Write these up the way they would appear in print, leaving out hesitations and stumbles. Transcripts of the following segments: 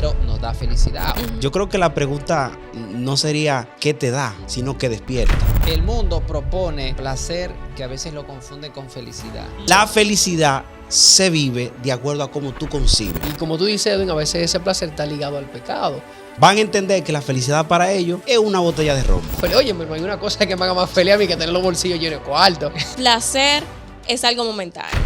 dinero nos da felicidad. Yo creo que la pregunta no sería ¿qué te da?, sino ¿qué despierta? El mundo propone placer que a veces lo confunde con felicidad. La felicidad se vive de acuerdo a cómo tú concibes. Y como tú dices, Edwin, a veces ese placer está ligado al pecado. Van a entender que la felicidad para ellos es una botella de ron. Pero oye, no hay una cosa que me haga más feliz a mí que tener los bolsillos llenos de cuarto. Placer es algo momentáneo.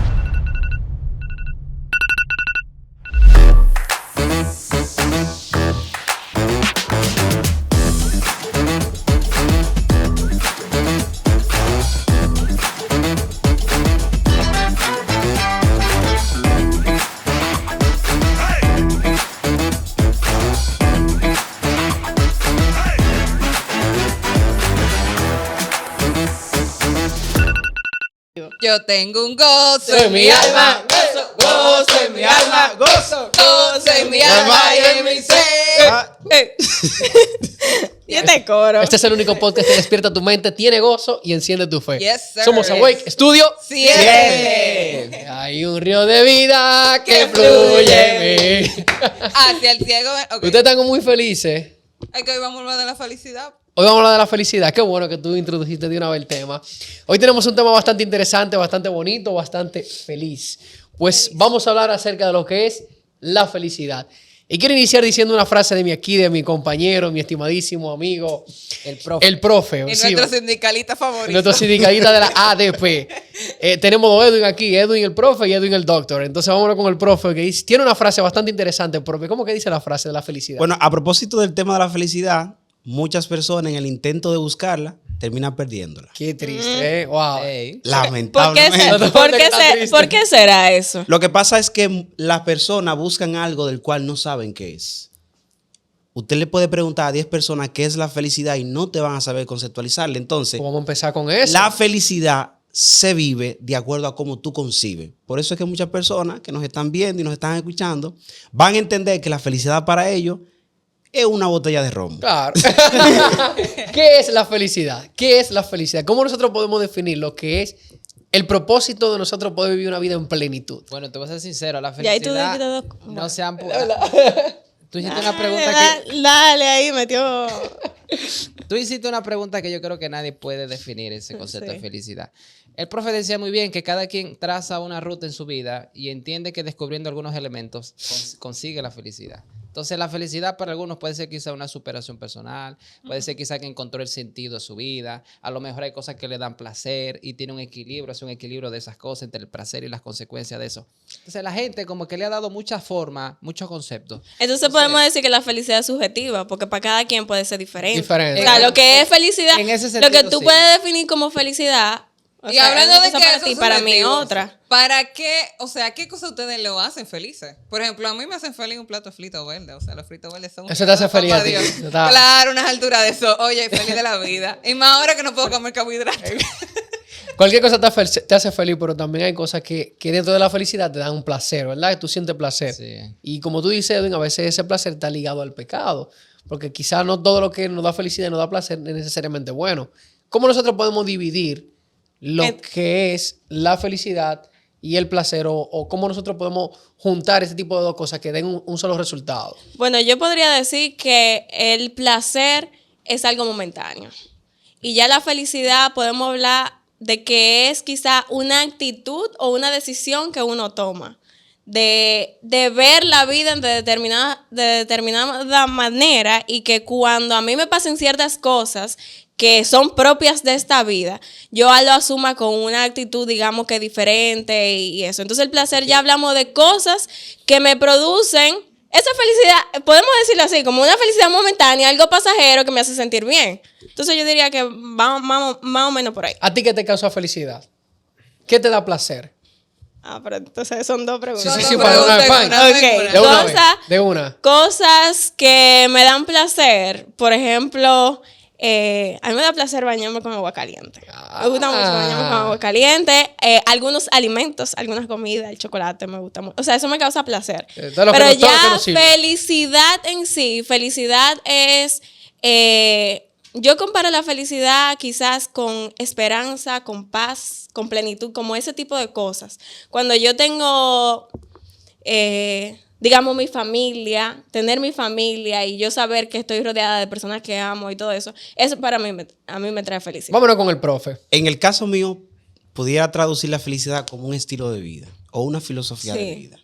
Yo tengo un gozo en mi alma, gozo en mi alma, gozo. gozo en mi alma y en mi ser. Y este coro. Este es el único podcast que despierta tu mente, tiene gozo y enciende tu fe. Yes, sir. Somos Awake Studio. Siete. Hay un río de vida que fluye en mí. Hacia el ciego. Okay. Ustedes están muy felices. Es que hoy vamos a hablar de la felicidad. Hoy vamos a hablar de la felicidad. Qué bueno que tú introdujiste de una vez el tema. Hoy tenemos un tema bastante interesante, bastante bonito, bastante feliz. Pues vamos a hablar acerca de lo que es la felicidad. Y quiero iniciar diciendo una frase de mi compañero, mi estimadísimo amigo, el profe. Y Sí, nuestro sindicalista favorito. nuestro sindicalista de la ADP. Tenemos dos Edwin aquí, Edwin el profe y Edwin el doctor. Entonces vámonos con el profe que tiene una frase bastante interesante, profe. ¿Cómo que dice la frase de la felicidad? Bueno, a propósito del tema de la felicidad, muchas personas en el intento de buscarla terminan perdiéndola. Qué triste, ¿eh? Wow. Ey. Lamentablemente. ¿Por qué será eso? Lo que pasa es que las personas buscan algo del cual no saben qué es. Usted le puede preguntar a 10 personas qué es la felicidad y no te van a saber conceptualizarla. Entonces, Vamos a empezar con eso. la felicidad se vive de acuerdo a cómo tú concibes. Por eso es que muchas personas que nos están viendo y nos están escuchando van a entender que la felicidad para ellos es una botella de ron. Claro. ¿Qué es la felicidad? ¿Qué es la felicidad? ¿Cómo nosotros podemos definir lo que es el propósito de nosotros poder vivir una vida en plenitud? Bueno, te voy a ser sincero, la Y ahí tú felicidad dijiste no se han... Tú hiciste una pregunta que... Dale, ahí metió. Tú hiciste una pregunta que yo creo que nadie puede definir ese concepto Sí. de felicidad. El profe decía muy bien que cada quien traza una ruta en su vida y entiende que descubriendo algunos elementos consigue la felicidad. Entonces la felicidad para algunos puede ser quizá una superación personal, puede ser quizá que encontró el sentido de su vida, a lo mejor hay cosas que le dan placer y tiene un equilibrio, es un equilibrio de esas cosas entre el placer y las consecuencias de eso. Entonces la gente como que le ha dado muchas formas, muchos conceptos. Entonces podemos decir que la felicidad es subjetiva, porque para cada quien puede ser diferente. Diferente. O sea, lo que es felicidad, En ese lo que sentido, tú sí. puedes definir como felicidad. O Y sea, hablando una de cosa que para eso ti, es para mí subjetivo, otra. ¿Para qué? O sea, ¿qué cosas ustedes lo hacen felices? Por ejemplo, a mí me hacen feliz un plato de frito verde. O sea, los fritos verdes son... Eso te hace feliz a ti. Dios. Está- Claro, unas alturas de eso. Oye, feliz de la vida. Y más ahora que no puedo comer carbohidratos. Cualquier cosa te hace feliz, pero también hay cosas que dentro de la felicidad te dan un placer, ¿verdad? Que tú sientes placer. Sí. Y como tú dices, Edwin, a veces ese placer está ligado al pecado. Porque quizás no todo lo que nos da felicidad y nos da placer es necesariamente bueno. ¿Cómo nosotros podemos dividir lo que es la felicidad y el placer? O cómo nosotros podemos juntar ese tipo de dos cosas que den un solo resultado. Bueno, yo podría decir que el placer es algo momentáneo. Y ya la felicidad podemos hablar de que es quizá una actitud o una decisión que uno toma. De ver la vida de determinada manera, y que cuando a mí me pasen ciertas cosas que son propias de esta vida, yo lo asuma con una actitud, digamos que diferente y eso. Entonces el placer ya hablamos de cosas que me producen esa felicidad, podemos decirlo así, como una felicidad momentánea, algo pasajero que me hace sentir bien. Entonces yo diría que vamos más o menos por ahí. ¿A ti qué te causa felicidad? ¿Qué te da placer? Ah, pero entonces son dos preguntas. Sí, para una vez, pan. Ok, De una vez, Cosa- de una. Cosas que me dan placer, por ejemplo, a mí me da placer bañarme con agua caliente. Me gusta mucho bañarme con agua caliente. Algunos alimentos, algunas comidas, el chocolate me gusta mucho. O sea, eso me causa placer. Todo lo que Pero no- todo lo que ya no sirve. felicidad en sí, felicidad es... yo comparo la felicidad quizás con esperanza, con paz, con plenitud, como ese tipo de cosas. Cuando yo tengo digamos, mi familia, tener mi familia y yo saber que estoy rodeada de personas que amo y todo eso, eso para mí, a mí me trae felicidad. Vámonos con el profe. En el caso mío, pudiera traducir la felicidad como un estilo de vida o una filosofía de Sí. vida.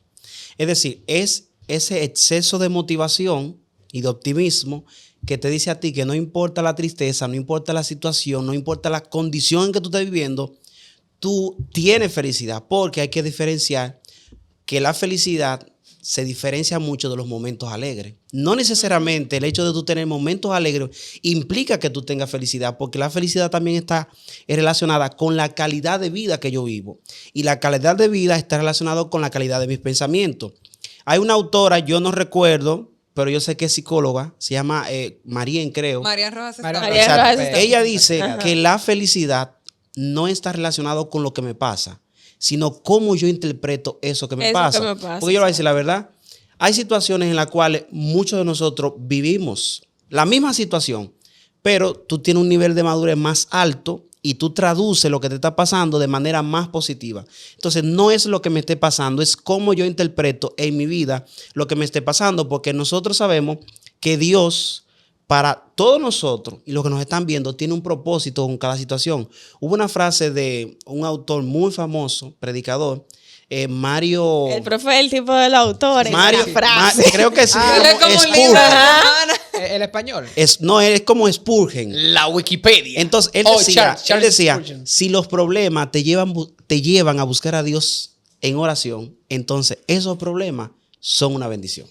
Es decir, es ese exceso de motivación y de optimismo que te dice a ti que no importa la tristeza, no importa la situación, no importa la condición en que tú estés viviendo, tú tienes felicidad, porque hay que diferenciar que la felicidad se diferencia mucho de los momentos alegres. No necesariamente el hecho de tú tener momentos alegres implica que tú tengas felicidad, porque la felicidad también está relacionada con la calidad de vida que yo vivo. Y la calidad de vida está relacionada con la calidad de mis pensamientos. Hay una autora, yo no recuerdo, pero yo sé que es psicóloga, se llama Marien, creo. María Rojas está. María María Exacto. Rojas está. Ella dice Ajá. que la felicidad no está relacionado con lo que me pasa, sino cómo yo interpreto eso que me Eso pasa. que me pasa, Porque yo le voy a decir la verdad, hay situaciones en las cuales muchos de nosotros vivimos la misma situación, pero tú tienes un nivel de madurez más alto y tú traduces lo que te está pasando de manera más positiva. Entonces, no es lo que me esté pasando, es cómo yo interpreto en mi vida lo que me esté pasando, porque nosotros sabemos que Dios, para todos nosotros y los que nos están viendo, tiene un propósito con cada situación. Hubo una frase de un autor muy famoso, predicador, Mario... El profe es el tipo del autor, es Mario, la frase. creo que sí, Él es como un Spurgeon. libro de semana. El español. No, es como Spurgeon. La Wikipedia. Entonces, él Oh, decía, Charles Spurgeon. si los problemas te llevan a buscar a Dios en oración, entonces esos problemas son una bendición.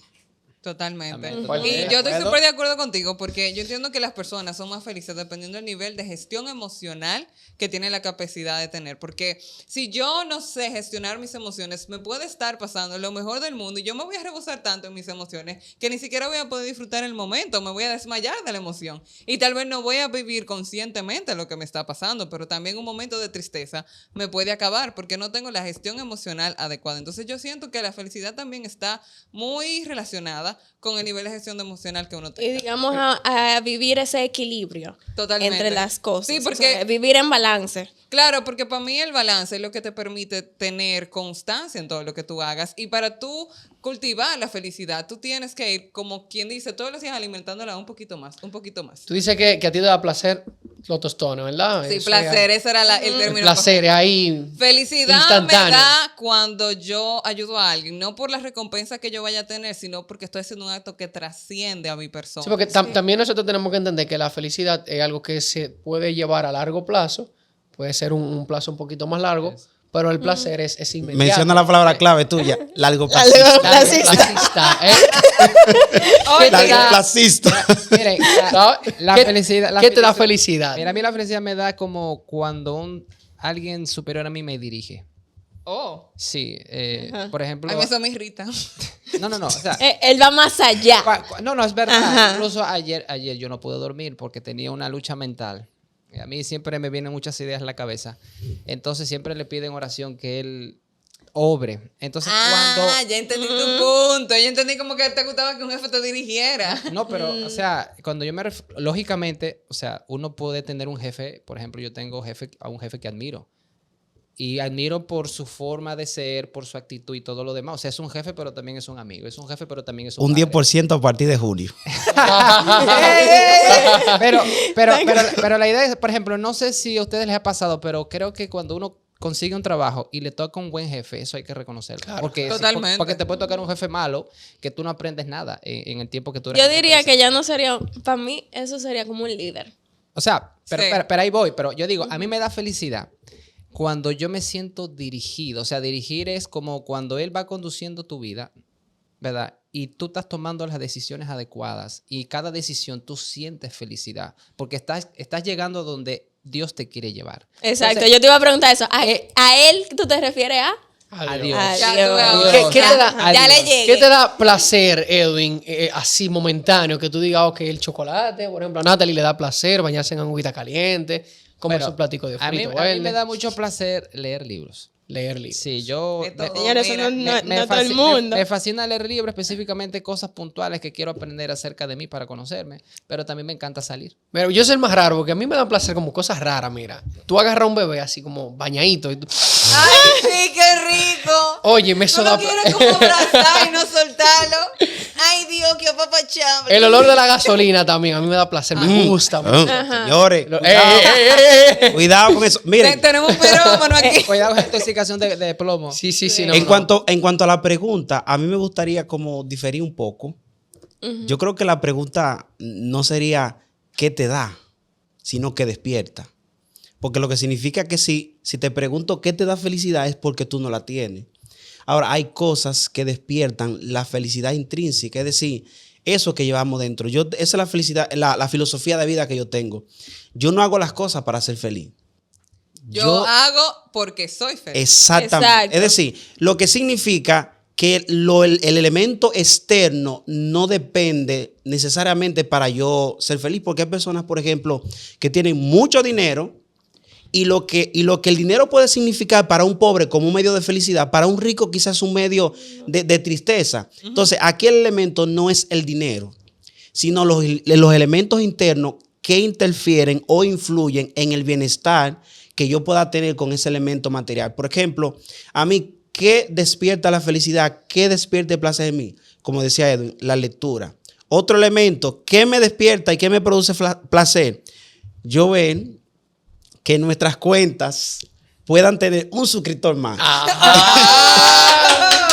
Totalmente. Amén, totalmente. Y yo estoy ¿De acuerdo? súper de acuerdo contigo porque yo entiendo que las personas son más felices dependiendo del nivel de gestión emocional que tienen la capacidad de tener. Porque si yo no sé gestionar mis emociones, me puede estar pasando lo mejor del mundo y yo me voy a rebosar tanto en mis emociones que ni siquiera voy a poder disfrutar el momento, me voy a desmayar de la emoción. Y tal vez no voy a vivir conscientemente lo que me está pasando, pero también un momento de tristeza me puede acabar porque no tengo la gestión emocional adecuada. Entonces yo siento que la felicidad también está muy relacionada con el nivel de gestión emocional que uno Y tenga. digamos a vivir ese equilibrio Totalmente. entre las cosas. Sí, O porque sea, vivir en balance. claro, porque para mí el balance es lo que te permite tener constancia en todo lo que tú hagas. Y para tú cultivar la felicidad, tú tienes que ir, como quien dice, todos los días alimentándola un poquito más, un poquito más. Tú dices que a ti te da placer los tostones, ¿verdad? Sí, Eso placer, es- ese era el término. placer, ahí. Felicidad instantáneo. me da cuando yo ayudo a alguien, no por la recompensa que yo vaya a tener, sino porque estoy haciendo un acto que trasciende a mi persona. Sí, porque también nosotros tenemos que entender que la felicidad es algo que se puede llevar a largo plazo, puede ser un plazo un poquito más largo, pero el placer es inmediato. Menciona la palabra clave tuya, largo Largo placista. Placista, ¿eh? Oye, Largo la- placista. Miren, la ¿Qué- felicidad. ¿Qué te da felicidad? Mira, a mí la felicidad me da como cuando alguien superior a mí me dirige. Oh, Sí, Ajá. por ejemplo. a mí eso me irrita. No. O sea, Él va más allá. no, es verdad. Ajá. Incluso ayer yo no pude dormir porque tenía una lucha mental. A mí siempre me vienen muchas ideas en la cabeza. Entonces siempre le piden oración que él obre. Entonces cuando... Ya entendí tu punto. Yo entendí como que te gustaba que un jefe te dirigiera. No, pero, o sea, cuando yo lógicamente, o sea, uno puede tener un jefe, por ejemplo, yo tengo a un jefe que admiro. Y admiro por su forma de ser, por su actitud y todo lo demás. O sea, es un jefe, pero también es un amigo. Es un jefe, pero también es un Un padre. 10% a partir de julio. Pero la idea es, por ejemplo, no sé si a ustedes les ha pasado, pero creo que cuando uno consigue un trabajo y le toca un buen jefe, eso hay que reconocerlo. Claro. Porque, Totalmente. porque te puede tocar un jefe malo que tú no aprendes nada en el tiempo que tú eres Yo en la diría empresa. que ya no sería, para mí eso sería como un líder. O sea, Sí. pero ahí voy. Pero yo digo, a mí me da felicidad cuando yo me siento dirigido. O sea, dirigir es como cuando él va conduciendo tu vida, ¿verdad? Y tú estás tomando las decisiones adecuadas. Y cada decisión tú sientes felicidad. Porque estás llegando donde Dios te quiere llevar. Exacto, Entonces, yo te iba a preguntar eso. ¿A él tú te refieres a? Adiós. Ya Adiós. tuve ahora. ¿Qué te da- Ya le Adiós. llegué. ¿Qué te da placer, Edwin, así momentáneo? Que tú digas, ok, el chocolate, por ejemplo, a Natalie le da placer bañarse en agüita caliente, comer Bueno, su platico de a mí frito me verde, da mucho placer leer libros. leer libros. Sí, yo... De todo. Señores, eso Mira, no todo el mundo. Me fascina leer libros, específicamente cosas puntuales que quiero aprender acerca de mí para conocerme, pero también me encanta salir. Pero yo soy el más raro, porque a mí me dan placer como cosas raras, mira. Tú agarras a un bebé así como bañadito y tú... ¡Ay, sí, qué rico! Oye, me Yo da... lo quiero como abrazar y no soltarlo. Ay, Dios, qué apapachado. El olor de la gasolina también, a mí me da placer, me gusta. Señores, Lo- cuidado con eso. Miren, Tenemos un pirómano aquí. Cuidado con la intoxicación de plomo. Sí, sí, sí. No, en no. cuanto a la pregunta, a mí me gustaría como diferir un poco. Yo creo que la pregunta no sería ¿qué te da? Sino ¿qué despierta? Porque lo que significa que si te pregunto ¿qué te da felicidad? Es porque tú no la tienes. Ahora, hay cosas que despiertan la felicidad intrínseca, es decir, eso que llevamos dentro. Esa es la felicidad, la filosofía de vida que yo tengo. Yo no hago las cosas para ser feliz. Yo hago porque soy feliz. Exactamente. Exacto. Es decir, lo que significa que el elemento externo no depende necesariamente para yo ser feliz, porque hay personas, por ejemplo, que tienen mucho dinero y lo que el dinero puede significar para un pobre como un medio de felicidad, para un rico quizás un medio de tristeza. Entonces, aquí el elemento no es el dinero, sino los elementos internos que interfieren o influyen en el bienestar que yo pueda tener con ese elemento material. Por ejemplo, a mí, ¿qué despierta la felicidad? ¿Qué despierta el placer en mí? Como decía Edwin, la lectura. Otro elemento, ¿qué me despierta y qué me produce placer? Yo ven que nuestras cuentas puedan tener un suscriptor más.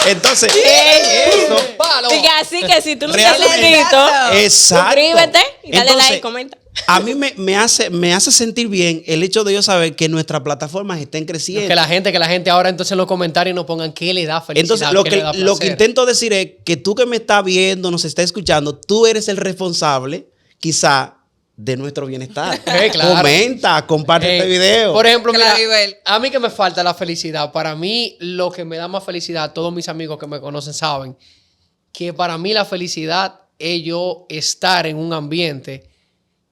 Entonces, eso, Palo. Diga así que si tú no estás Realmente. suscrito, exacto. suscríbete y dale Entonces, like, comenta. a mí me hace sentir bien el hecho de yo saber que nuestras plataformas estén creciendo. Que la gente ahora entonces en los comentarios nos pongan qué le da felicidad. Entonces, qué le da lo que placer. intento decir es que tú que me estás viendo, nos estás escuchando, tú eres el responsable, quizá, de nuestro bienestar. Claro. Comenta, comparte este video. Por ejemplo, mira, Claribel. a mí que me falta la felicidad. Para mí, lo que me da más felicidad, todos mis amigos que me conocen saben, que para mí la felicidad es yo estar en un ambiente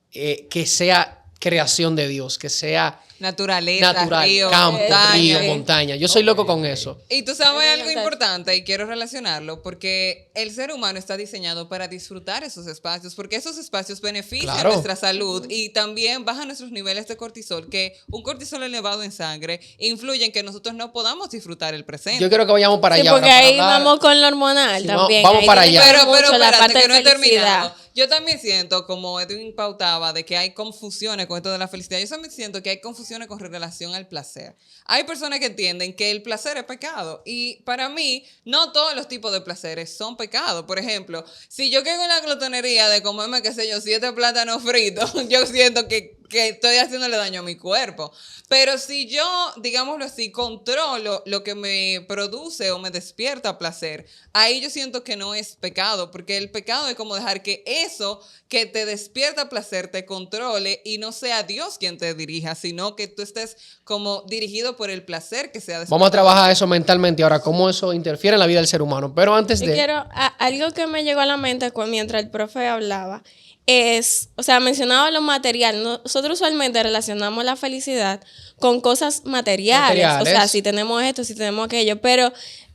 que sea creación de Dios, que sea Naturaleza, natural, río, campo, montaña. río, montaña. Yo soy loco con eso. Y tú sabes Me algo encanta. importante y quiero relacionarlo porque el ser humano está diseñado para disfrutar esos espacios porque esos espacios benefician Claro. nuestra salud y también bajan nuestros niveles de cortisol, que un cortisol elevado en sangre influye en que nosotros no podamos disfrutar el presente. Yo quiero que vayamos para Sí, allá. porque ahora, para ahí hablar. vamos con lo hormonal Sí, también. vamos Ahí para tiene allá. que ver Pero mucho la espérate, parte que no de he terminado. felicidad. Yo también siento, como Edwin pautaba, de que hay confusiones con esto de la felicidad. Yo también siento que hay confusiones con relación al placer. Hay personas que entienden que el placer es pecado. Y para mí, no todos los tipos de placeres son pecados. Por ejemplo, si yo caigo en la glotonería de comerme, qué sé yo, 7 plátanos fritos, yo siento que estoy haciéndole daño a mi cuerpo. Pero si yo, digámoslo así, controlo lo que me produce o me despierta placer, ahí yo siento que no es pecado, porque el pecado es como dejar que eso que te despierta placer te controle y no sea Dios quien te dirija, sino que tú estés como dirigido por el placer que sea Vamos a trabajar eso mentalmente ahora, cómo eso interfiere en la vida del ser humano. Pero antes Yo de... quiero, algo que me llegó a la mente mientras el profe hablaba es, o sea, mencionaba lo material. Nosotros usualmente relacionamos la felicidad con cosas materiales. O sea, si tenemos esto, si tenemos aquello. Pero,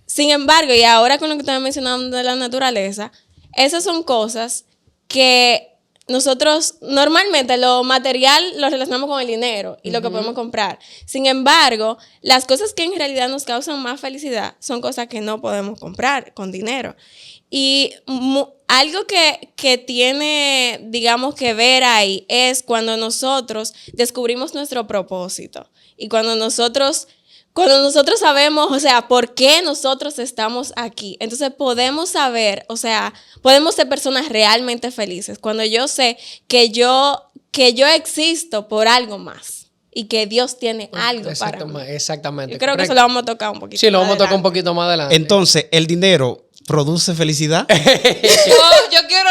sin embargo, y ahora con lo que estaba mencionando de la naturaleza, esas son cosas que nosotros normalmente lo material lo relacionamos con el dinero y lo que podemos comprar. Sin embargo, las cosas que en realidad nos causan más felicidad son cosas que no podemos comprar con dinero. Y algo que tiene, digamos, que ver ahí es cuando nosotros descubrimos nuestro propósito y cuando nosotros sabemos, o sea, por qué nosotros estamos aquí. Entonces podemos saber, o sea, podemos ser personas realmente felices cuando yo sé que yo existo por algo más y que Dios tiene algo para mí. Exactamente. Yo creo que eso correcto. lo vamos a tocar un poquito. Sí, lo más vamos a tocar un adelante. poquito más adelante. Entonces, ¿el dinero produce felicidad? Yo quiero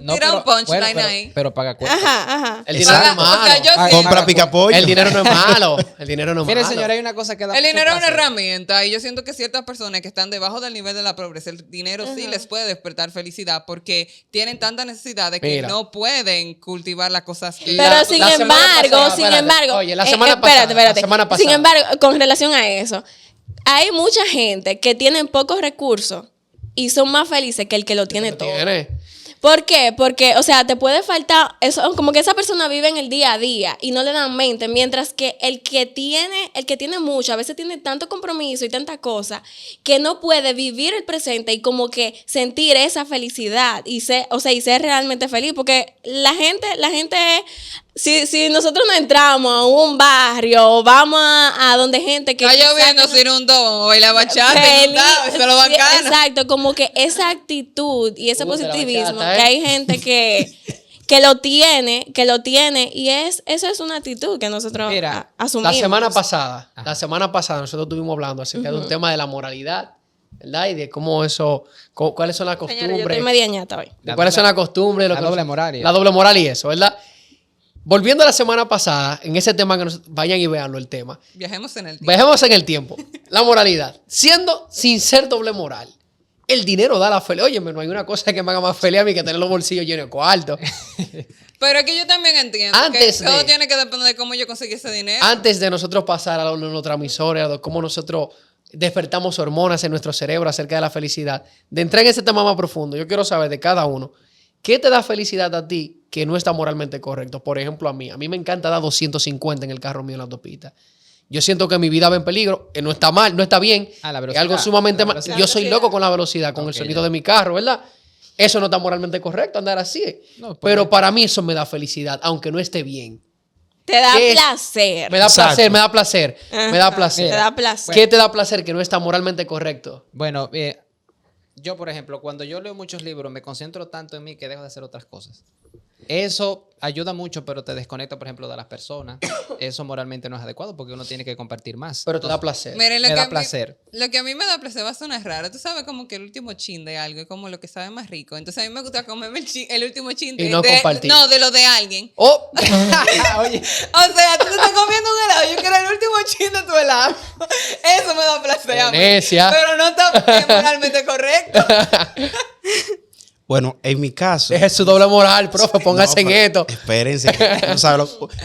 No, tirar un punchline bueno, ahí. pero paga cuenta. Ajá. El dinero no es O sea, malo. yo sí. Compra picapollo. El dinero no es malo. El dinero no es Mire, malo. señora, hay una cosa que da El mucho dinero es una placer. herramienta y yo siento que ciertas personas que están debajo del nivel de la pobreza, el dinero sí les puede despertar felicidad porque tienen tanta necesidad de que Mira. no pueden cultivar las cosas. Pero sin embargo, Oye, la semana pasada. espérate. La semana pasada. Sin embargo, con relación a eso, hay mucha gente que tiene pocos recursos y son más felices que el que lo tiene todo. Tiene. ¿Por qué? Porque, o sea, te puede faltar, eso, como que esa persona vive en el día a día y no le dan mente, mientras que el que tiene mucho, a veces tiene tanto compromiso y tanta cosa, que no puede vivir el presente y como que sentir esa felicidad y ser realmente feliz, porque la gente, si nosotros no entramos a un barrio o vamos a donde gente que... Está lloviendo, sin un domo, bailar bachata, Feliz, eso es lo bacano. exacto, como que esa actitud y ese Gusta la positivismo, bachata, que hay gente que lo tiene y eso es una actitud que nosotros Mira, asumimos. La semana pasada nosotros estuvimos hablando acerca de un tema de la moralidad, ¿verdad? Y de cómo eso, cuáles son las Señora, yo costumbres. estoy media ñata hoy. De cuáles son las costumbres. La doble moral y La doble moral y eso, ¿verdad? Volviendo a la semana pasada, en ese tema que vayan y veanlo el tema. Viajemos en el tiempo. Viajemos en el tiempo. La moralidad. Siendo sin ser doble moral. El dinero da la felicidad. Óyeme, no hay una cosa que me haga más feliz a mí que tener los bolsillos llenos de cuarto. Pero es que yo también entiendo Antes que todo de- tiene que depender de cómo yo conseguí ese dinero. Antes de nosotros pasar a los neurotransmisores, a cómo nosotros despertamos hormonas en nuestro cerebro acerca de la felicidad, de entrar en ese tema más profundo, yo quiero saber de cada uno, ¿qué te da felicidad a ti que no está moralmente correcto? Por ejemplo, a mí me encanta dar 250 en el carro mío en la autopista. Yo siento que mi vida va en peligro, no está mal, no está bien, Ah, la es velocidad. algo sumamente La mal. velocidad. Yo soy loco con la velocidad, con el Ok, sonido ya. de mi carro, ¿verdad? Eso no está moralmente correcto, andar así. No, pues, Pero para mí eso me da felicidad, aunque no esté bien. Te da ¿Qué es? placer. Me da Exacto. placer, me da placer, me da Ajá, placer. Te da placer. ¿Qué te da placer que no está moralmente correcto? Bueno, yo, por ejemplo, cuando yo leo muchos libros, me concentro tanto en mí que dejo de hacer otras cosas. Eso ayuda mucho, pero te desconecta, por ejemplo, de las personas. Eso moralmente no es adecuado porque uno tiene que compartir más. Pero te da placer. Miren, me da placer. Lo que a mí me da placer va a sonar raro. Tú sabes como que el último chin de algo es como lo que sabe más rico. Entonces a mí me gusta comerme el último chin Y no compartir. No, de lo de alguien. Oh, Oye, O sea, tú te estás comiendo un helado. Yo quiero el último chin de tu helado. Eso me da placer a mí. Venecia. Pero no está moralmente correcto. Bueno, en mi caso... deje su doble moral, profe, póngase No, en pero esto. Espérense, que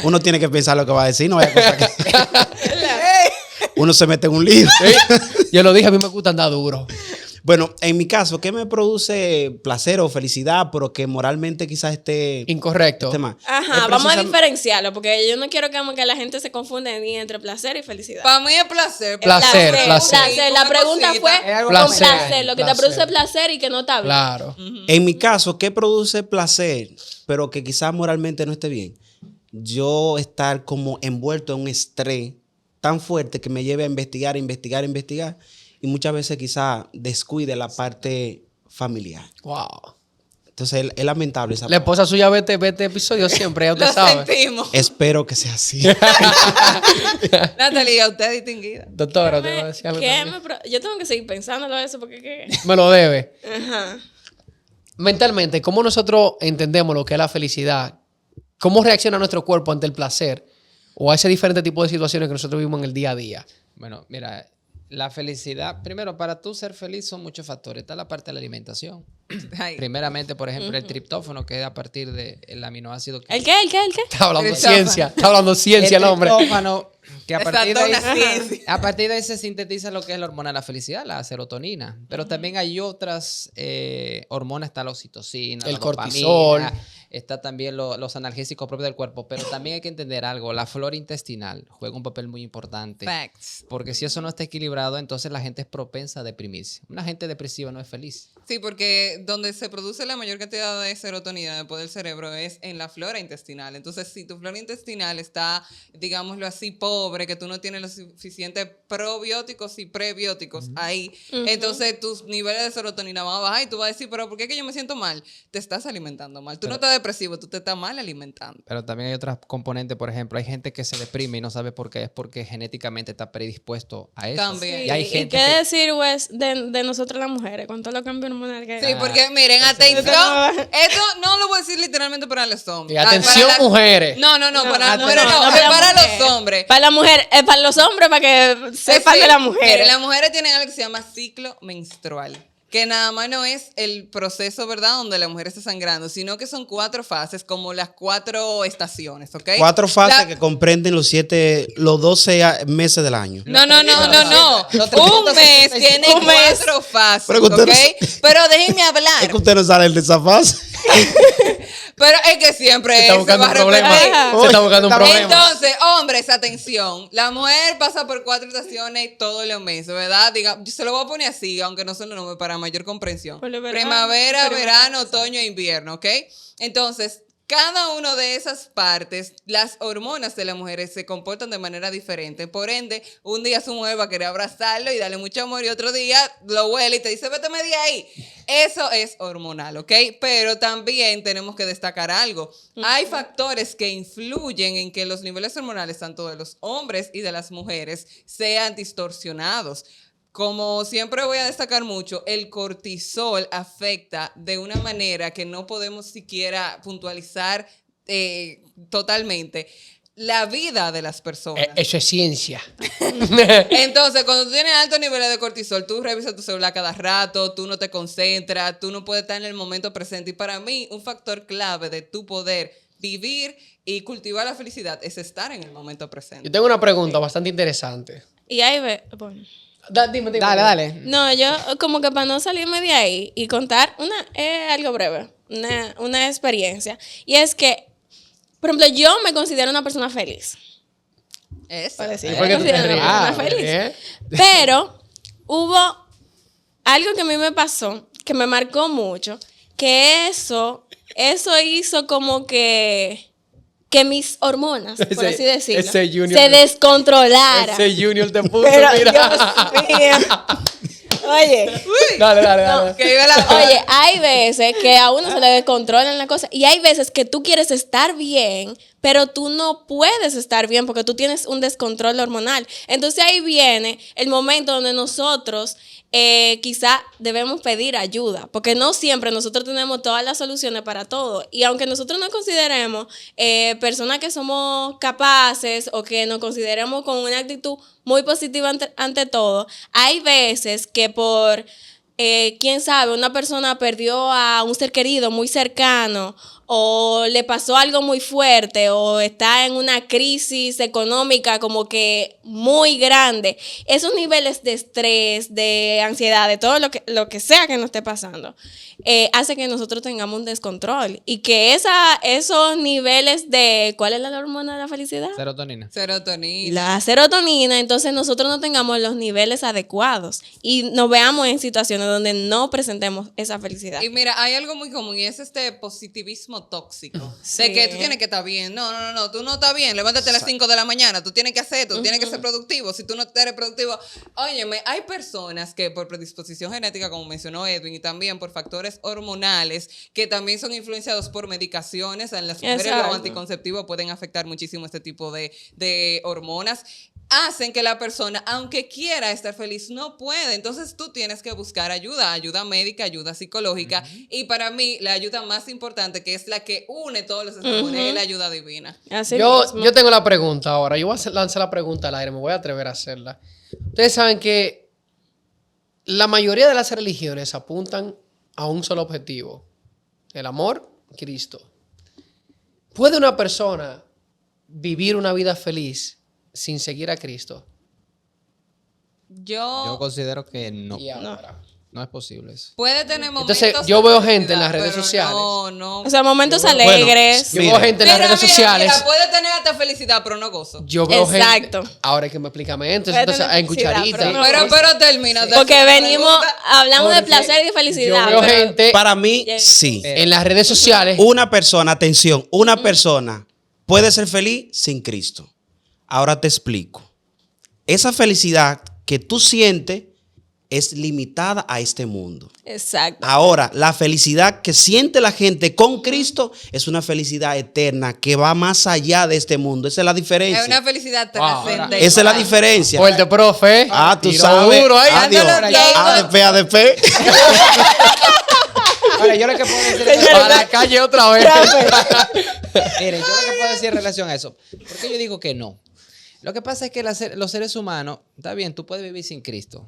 uno tiene que pensar lo que va a decir, no vaya a cosa que uno se mete en un lío. Sí, yo lo dije, a mí me gusta andar duro. Bueno, en mi caso, ¿qué me produce placer o felicidad, pero que moralmente quizás Incorrecto. esté mal? Ajá, Es vamos a precisam- diferenciarlo, porque yo no quiero que la gente se confunda ni entre placer y felicidad. Para mí es placer. Placer. La pregunta fue Es algo con placer, placer, lo que te placer. produce placer y que no está bien. Claro. En mi caso, ¿qué produce placer, pero que quizás moralmente no esté bien? Yo estar como envuelto en un estrés tan fuerte que me lleve a investigar, y muchas veces quizás descuide la parte familiar. Wow. Entonces es lamentable esa La parte. esposa suya ve este episodio siempre, ya usted Lo sabe. sentimos. Espero que sea así. Natalia, usted es distinguida. Doctora, te voy a decir algo ¿Qué también. yo tengo que seguir pensándolo eso porque ¿qué? Me lo debe. Ajá. Mentalmente, ¿cómo nosotros entendemos lo que es la felicidad? ¿Cómo reacciona nuestro cuerpo ante el placer? O a ese diferente tipo de situaciones que nosotros vivimos en el día a día. bueno, mira, la felicidad, primero, para tú ser feliz son muchos factores. Está la parte de la alimentación. Ay. Primeramente, por ejemplo, el triptófano, que es a partir del aminoácido. ¿El qué? Está hablando Triptófano. ciencia. Está hablando ciencia el hombre. triptófano, que a Exacto, partir, de ahí, una ciencia. a partir de ahí se sintetiza lo que es la hormona de la felicidad, la serotonina. Pero también hay otras hormonas, está la oxitocina, El la cortisol. dopamina, está también los analgésicos propios del cuerpo. Pero también hay que entender algo, la flora intestinal juega un papel muy importante. Facts. Porque si eso no está equilibrado, entonces la gente es propensa a deprimirse. Una gente depresiva no es feliz. Sí, porque donde se produce la mayor cantidad de serotonina después del cerebro es en la flora intestinal. Entonces, si tu flora intestinal está, digámoslo así, pobre, que tú no tienes los suficientes probióticos y prebióticos ahí, entonces tus niveles de serotonina van a bajar y tú vas a decir, pero ¿por qué es que yo me siento mal? Te estás alimentando mal. Tú no estás depresivo, tú te estás mal alimentando. Pero también hay otras componentes, por ejemplo, hay gente que se deprime y no sabe por qué, es porque genéticamente está predispuesto a eso. También. Y hay ¿Y gente qué que... decir, Wes, de nosotras las mujeres, con todo lo cambio hormonal que Sí, porque miren, atención, esto no lo voy a decir literalmente para los hombres. Y atención, Para mujeres. No, para las no, mujeres no, no, es para para la los mujer. hombres. Para la mujer, para los hombres, para que sepan Sí, de las mujeres. miren, las mujeres tienen algo que se llama ciclo menstrual. Que nada más no es el proceso, ¿verdad? Donde la mujer está sangrando, sino que son 4 fases, como las 4 estaciones, ¿ok? 4 fases La- que comprenden los 12 meses del año. No. Los Un mes tiene Un mes. 4 fases, Pero que ¿ok? usted Pero déjenme hablar. Es que usted no sale de esa fase. Pero es que siempre Se está se buscando va un a problema. repetir. Se está buscando un problema. Entonces, hombres, atención. La mujer pasa por 4 estaciones todos los meses, ¿verdad? Diga, yo se lo voy a poner así, aunque no son los nombres para mayor comprensión. Por lo verano, Primavera, primavera, verano, otoño e invierno, ¿ok? Entonces, cada una de esas partes, las hormonas de las mujeres se comportan de manera diferente. Por ende, un día su mujer va a querer abrazarlo y darle mucho amor y otro día lo huele y te dice, vete de ahí. Eso es hormonal, ¿ok? Pero también tenemos que destacar algo. Hay factores que influyen en que los niveles hormonales, tanto de los hombres y de las mujeres, sean distorsionados. Como siempre voy a destacar mucho, el cortisol afecta de una manera que no podemos siquiera puntualizar totalmente la vida de las personas. Eso es ciencia. Entonces, cuando tú tienes altos niveles de cortisol, tú revisas tu celular cada rato, tú no te concentras, tú no puedes estar en el momento presente. Y para mí, un factor clave de tu poder vivir y cultivar la felicidad es estar en el momento presente. Yo tengo una pregunta bastante interesante. Y ahí ve. Bueno. Dime. Dale. No, yo como que para no salirme de ahí y contar algo breve, una experiencia. Y es que, por ejemplo, yo me considero una persona feliz. Eso. Por decir, ¿Y me por qué tú te considero una ríes? persona feliz. ¿Eh? Pero hubo algo que a mí me pasó, que me marcó mucho, que eso hizo como que mis hormonas, por Ese- así decirlo, ese Junior se de- descontrolaran. Ese Junior te puso, Pero, mira. Dios mío. Oye. Dale. Que vive la Oye, hay veces que a uno se le descontrolan las cosas y hay veces que tú quieres estar bien, pero tú no puedes estar bien porque tú tienes un descontrol hormonal. Entonces ahí viene el momento donde nosotros quizá debemos pedir ayuda, porque no siempre nosotros tenemos todas las soluciones para todo. Y aunque nosotros nos consideremos personas que somos capaces o que nos consideremos con una actitud muy positiva ante todo, hay veces que por quién sabe, una persona perdió a un ser querido muy cercano o le pasó algo muy fuerte o está en una crisis económica como que muy grande. Esos niveles de estrés, de ansiedad, de todo lo que sea que nos esté pasando, hace que nosotros tengamos un descontrol y que esos niveles de, ¿cuál es la hormona de la felicidad? Serotonina. serotonina. La serotonina, entonces nosotros no tengamos los niveles adecuados y nos veamos en situaciones donde no presentemos esa felicidad. Y mira, hay algo muy común y es este positivismo tóxico. Sí. De que tú tienes que estar bien. No, tú no estás bien. Levántate a las 5 de la mañana. Tú tienes que hacer esto, tú tienes que ser productivo. Si tú no eres productivo, óyeme, hay personas que por predisposición genética, como mencionó Edwin, y también por factores hormonales, que también son influenciados por medicaciones. En las mujeres Exacto. los anticonceptivos pueden afectar muchísimo este tipo de hormonas. Hacen que la persona, aunque quiera estar feliz, no puede. Entonces tú tienes que buscar ayuda médica, ayuda psicológica. Y para mí, la ayuda más importante, que es la que une todos los eslabones, es la ayuda divina. Así Yo mismo. tengo la pregunta ahora. Yo voy a lanzar la pregunta al aire. Me voy a atrever a hacerla. Ustedes saben que la mayoría de las religiones apuntan a un solo objetivo. El amor, Cristo. ¿Puede una persona vivir una vida feliz sin seguir a Cristo? Yo considero que no. Y ahora. No es posible eso. Puede tener momentos. Entonces, yo de veo gente en felicidad, las redes pero sociales. No. O sea, momentos Bueno, alegres. Yo veo gente en las redes sociales. Mira, puede tener hasta felicidad, pero no gozo. Yo veo Exacto. gente. Ahora hay que me explícame Puede entonces tener en felicidad, cucharita. pero Pero termina. Porque venimos hablando de Porque placer y de felicidad. Yo veo pero- gente Para mí, Yeah. sí. en las redes sociales. Una persona, atención, una persona puede ser feliz sin Cristo. Ahora te explico. Esa felicidad que tú sientes es limitada a este mundo. Exacto. Ahora, la felicidad que siente la gente con Cristo es una felicidad eterna que va más allá de este mundo. Esa es la Es una diferencia. felicidad Wow. trascendente. Esa es la diferencia. Fuerte, profe. Ah, tú Tiro sabes. duro ahí. Adiós. Dándole todo. ADP. Ahora, yo lo que puedo decir A la calle otra vez. Mire, yo lo que puedo decir en relación a eso, porque yo digo que no. Lo que pasa es que los seres humanos, está bien, tú puedes vivir sin Cristo,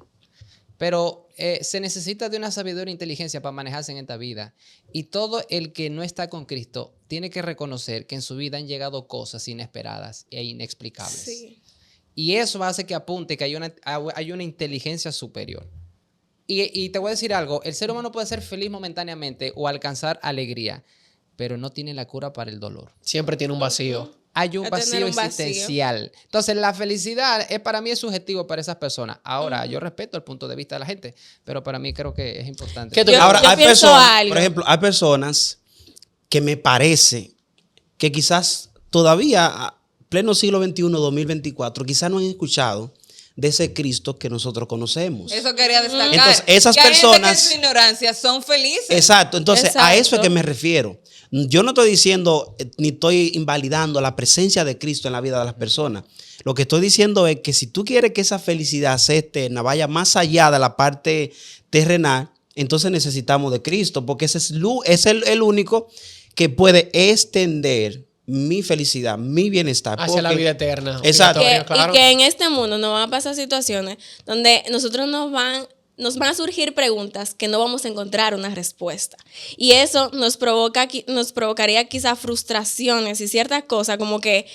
pero se necesita de una sabiduría e inteligencia para manejarse en esta vida. Y todo el que no está con Cristo tiene que reconocer que en su vida han llegado cosas inesperadas e inexplicables. Sí. Y eso hace que apunte que hay una inteligencia superior. Y te voy a decir algo, el ser humano puede ser feliz momentáneamente o alcanzar alegría, pero no tiene la cura para el dolor. Siempre tiene un vacío. Hay un A tener vacío un vacío. existencial. Entonces, la felicidad para mí es subjetivo para esas personas. Ahora, yo respeto el punto de vista de la gente, pero para mí creo que es importante. ¿Qué tú- Ahora, yo hay pienso personas, algo. por ejemplo, hay personas que me parece que quizás todavía, pleno siglo XXI, 2024, quizás no han escuchado de ese Cristo que nosotros conocemos. Eso quería destacar. Entonces, esas que hay gente que en personas- su ignorancia son felices. Exacto, entonces a eso es Exacto. que me refiero. Yo no estoy diciendo ni estoy invalidando la presencia de Cristo en la vida de las personas. Lo que estoy diciendo es que si tú quieres que esa felicidad sea eterna, vaya más allá de la parte terrenal, entonces necesitamos de Cristo, porque ese es el único que puede extender mi felicidad, mi bienestar. Hacia la porque- vida eterna. Exacto. obligatorio, Que- claro. Y que en este mundo nos van a pasar situaciones donde nosotros nos van a surgir preguntas que no vamos a encontrar una respuesta. Y eso nos provocaría quizás frustraciones y ciertas cosas como que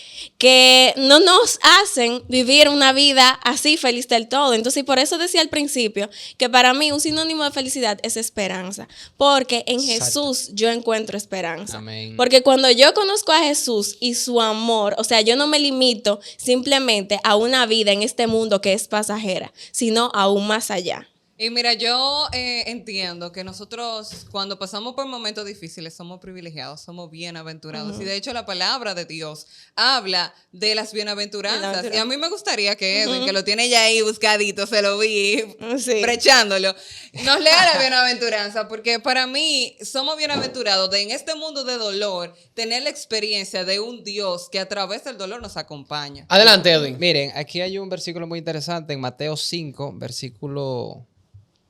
no nos hacen vivir una vida así feliz del todo. Entonces, por eso decía al principio que para mí un sinónimo de felicidad es esperanza. Porque en Jesús yo encuentro esperanza. Amén. Porque cuando yo conozco a Jesús y su amor, o sea, yo no me limito simplemente a una vida en este mundo que es pasajera, sino aún más allá. Y mira, yo entiendo que nosotros cuando pasamos por momentos difíciles somos privilegiados, somos bienaventurados. Y de hecho la palabra de Dios habla de las bienaventuranzas. Y a mí me gustaría que Edwin, que lo tiene ya ahí buscadito, se lo vi Sí. brechándolo, nos lea la bienaventuranza. Porque para mí somos bienaventurados de en este mundo de dolor tener la experiencia de un Dios que a través del dolor nos acompaña. Adelante, Edwin. Miren, aquí hay un versículo muy interesante en Mateo 5, versículo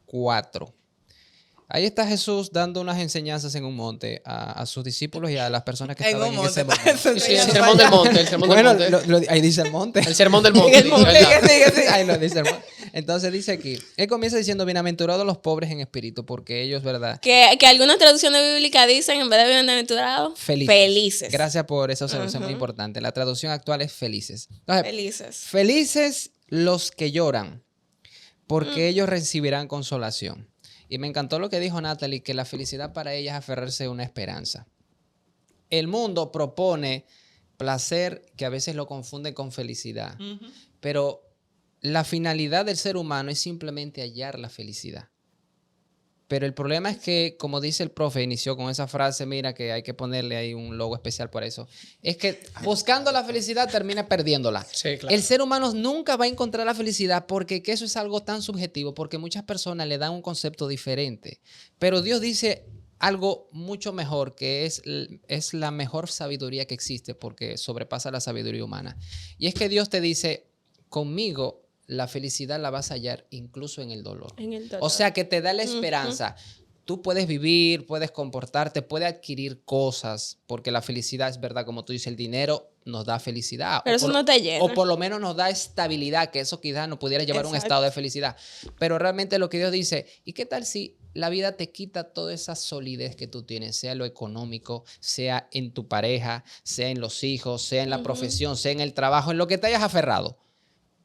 4. Ahí está Jesús dando unas enseñanzas en un monte a sus discípulos y a las personas que En estaban un en ese monte. momento. Sí, el sermón del monte. El sermón del Bueno, monte. ahí dice el monte. El sermón del monte. El monte. dice allá. Ahí lo dice el monte. Entonces dice aquí, él comienza diciendo, bienaventurados los pobres en espíritu, porque ellos, ¿verdad? Que algunas traducciones bíblicas dicen, en vez de bienaventurados, felices. Gracias por esa observación muy importante. La traducción actual es felices. Entonces, Felices. felices los que lloran, porque ellos recibirán consolación. Y me encantó lo que dijo Natalie, que la felicidad para ella es aferrarse a una esperanza. El mundo propone placer que a veces lo confunde con felicidad, pero la finalidad del ser humano es simplemente hallar la felicidad. Pero el problema es que, como dice el profe, inició con esa frase, mira que hay que ponerle ahí un logo especial por eso, es que buscando la felicidad termina perdiéndola. Sí, claro. El ser humano nunca va a encontrar la felicidad porque que eso es algo tan subjetivo, porque muchas personas le dan un concepto diferente. Pero Dios dice algo mucho mejor, que es la mejor sabiduría que existe porque sobrepasa la sabiduría humana. Y es que Dios te dice, conmigo la felicidad la vas a hallar incluso en el dolor. En el dolor. O sea, que te da la esperanza. Tú puedes vivir, puedes comportarte, puedes adquirir cosas, porque la felicidad es verdad, como tú dices, el dinero nos da felicidad. Pero O eso por- no te llena. O por lo menos nos da estabilidad, que eso quizás nos pudiera llevar a un Exacto. estado de felicidad. Pero realmente lo que Dios dice, ¿y qué tal si la vida te quita toda esa solidez que tú tienes, sea en lo económico, sea en tu pareja, sea en los hijos, sea en la profesión, sea en el trabajo, en lo que te hayas aferrado?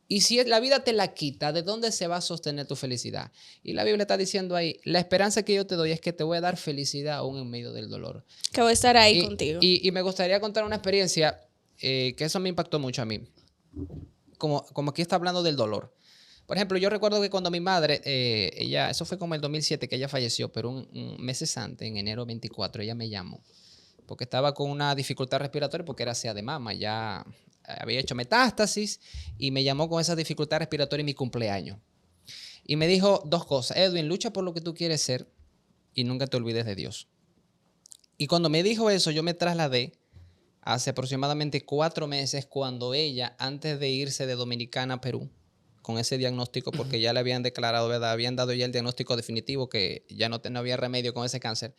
Y si la vida te la quita, ¿de dónde se va a sostener tu felicidad? Y la Biblia está diciendo ahí, la esperanza que yo te doy es que te voy a dar felicidad aún en medio del dolor. Que voy a estar ahí Y- contigo. Y me gustaría contar una experiencia que eso me impactó mucho a mí. Como aquí está hablando del dolor. Por ejemplo, yo recuerdo que cuando mi madre, eso fue como el 2007 que ella falleció, pero un meses antes, en enero 24, ella me llamó. Porque estaba con una dificultad respiratoria porque era SEA de mama, ya había hecho metástasis y me llamó con esa dificultad respiratoria en mi cumpleaños. Y me dijo dos cosas. Edwin, lucha por lo que tú quieres ser y nunca te olvides de Dios. Y cuando me dijo eso, yo me trasladé hace aproximadamente 4 meses cuando ella, antes de irse de Dominicana a Perú, con ese diagnóstico, porque ya le habían declarado, ¿verdad? Habían dado ya el diagnóstico definitivo que ya no había remedio con ese cáncer.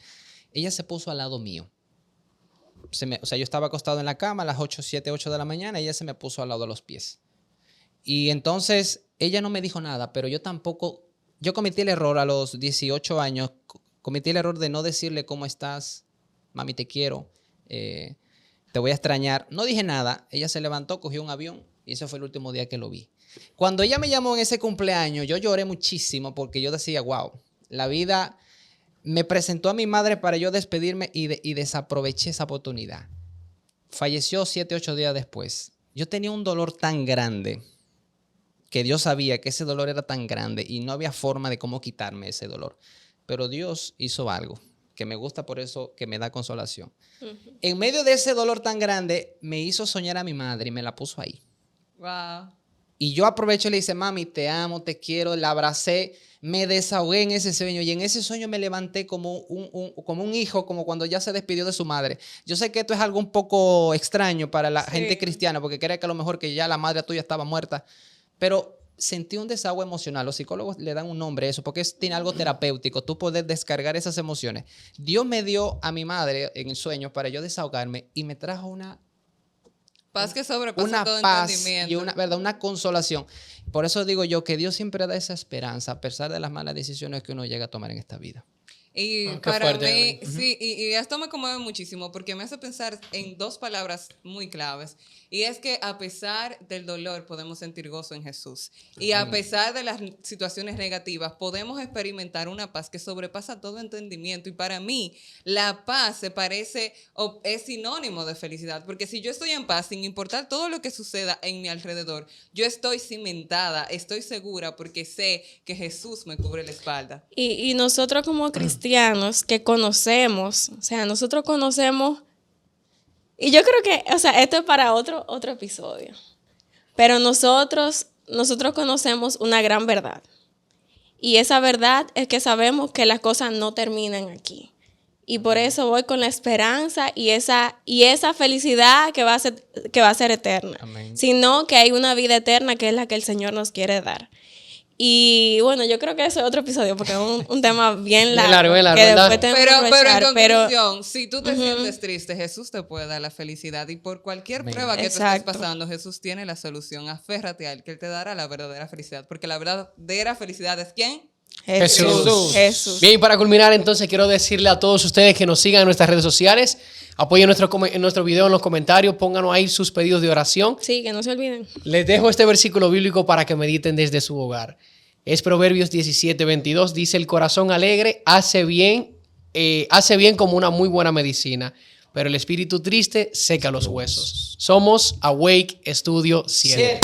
Ella se puso al lado mío. O sea, yo estaba acostado en la cama a las 7, 8 de la mañana y ella se me puso al lado de los pies. Y entonces ella no me dijo nada, pero yo tampoco, yo cometí el error a los 18 años, cometí el error de no decirle cómo estás, mami te quiero, te voy a extrañar. No dije nada, ella se levantó, cogió un avión y ese fue el último día que lo vi. Cuando ella me llamó en ese cumpleaños, yo lloré muchísimo porque yo decía, wow, la vida me presentó a mi madre para yo despedirme y desaproveché esa oportunidad. Falleció 7, 8 días después. Yo tenía un dolor tan grande que Dios sabía que ese dolor era tan grande y no había forma de cómo quitarme ese dolor. Pero Dios hizo algo que me gusta, por eso que me da consolación. En medio de ese dolor tan grande, me hizo soñar a mi madre y me la puso ahí. Wow. Y yo aprovecho y le dije, mami, te amo, te quiero, la abracé, me desahogué en ese sueño y en ese sueño me levanté como un hijo, como cuando ya se despidió de su madre. Yo sé que esto es algo un poco extraño para la gente cristiana, porque cree que a lo mejor que ya la madre tuya estaba muerta, pero sentí un desahogo emocional. Los psicólogos le dan un nombre a eso, porque tiene algo terapéutico, tú poder descargar esas emociones. Dios me dio a mi madre en el sueño para yo desahogarme y me trajo una Paz que sobrepasa todo paz entendimiento. y una consolación. Por eso digo yo que Dios siempre da esa esperanza a pesar de las malas decisiones que uno llega a tomar en esta vida. Y Qué para fuerte, mí, sí, y esto me conmueve muchísimo porque me hace pensar en dos palabras muy claves. Y es que a pesar del dolor podemos sentir gozo en Jesús. Y a pesar de las situaciones negativas podemos experimentar una paz que sobrepasa todo entendimiento. Y para mí la paz se parece o es sinónimo de felicidad. Porque si yo estoy en paz, sin importar todo lo que suceda en mi alrededor, yo estoy cimentada, estoy segura porque sé que Jesús me cubre la espalda. Y nosotros como cristianos que conocemos, o sea, nosotros conocemos, y yo creo que, o sea, esto es para otro episodio, pero nosotros conocemos una gran verdad. Y esa verdad es que sabemos que las cosas no terminan aquí. Y por eso voy con la esperanza y esa felicidad que va a ser eterna. Amén. Sino que hay una vida eterna que es la que el Señor nos quiere dar. Y bueno, yo creo que eso es otro episodio porque es un tema bien largo. Bien largo, que ¿verdad? después tenemos que Pero en aprovechar, conclusión, si tú te sientes triste, Jesús te puede dar la felicidad. Y por cualquier prueba que tú estés Exacto. pasando, Jesús tiene la solución. Aférrate a Él, que Él te dará la verdadera felicidad. Porque la verdadera felicidad es ¿quién? Jesús. Bien, y para culminar entonces quiero decirle a todos ustedes que nos sigan en nuestras redes sociales, apoyen en nuestro video en los comentarios, pónganos ahí sus pedidos de oración. Sí, que no se olviden. Les dejo este versículo bíblico para que mediten desde su hogar. Es Proverbios 17:22, dice: el corazón alegre hace bien como una muy buena medicina, pero el espíritu triste seca los huesos. Somos Awake Studio 7.